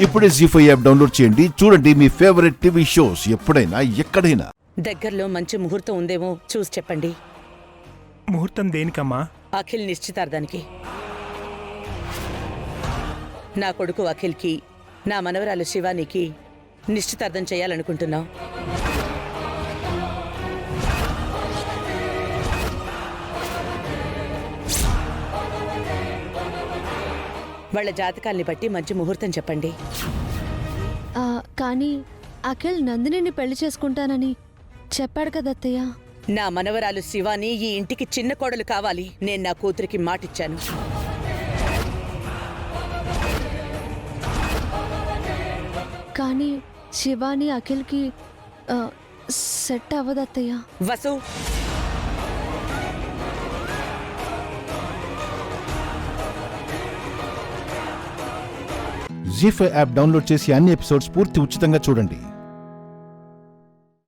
ఇప్పుడే జీ5 app download చేయండి. చూడండి మీ ఫేవరెట్ టీవీ షోస్ ఎప్పుడైనా ఎక్కడైనా. దగ్గరలో మంచి ముహూర్తం ఉందేమో చూసి చెప్పండి. ముహూర్తం దేనికమ్మా? అఖిల్ నిశ్చితార్థానికి. నా కొడుకు అఖిల్కి, నా మనవరాలు శివానికి నిశ్చితార్థం చేయాలనుకుంటున్నాం. వాళ్ళ జాతకాల్ని బట్టి మంచి ముహూర్తం చెప్పండి. కానీ అఖిల్ నందినిని పెళ్లి చేసుకుంటానని చెప్పాడు కదా అత్తయ్య. నా మనవరాలు శివాని ఈ ఇంటికి చిన్న కోడలు కావాలి. నేను నా కూతురికి మాటిచ్చాను. కానీ శివాని అఖిల్కి సెట్ అవ్వదు అత్తయ్య. వసు, జీ5 యాప్ డౌన్లోడ్ చేసి అన్ని ఎపిసోడ్స్ పూర్తి ఉచితంగా చూడండి.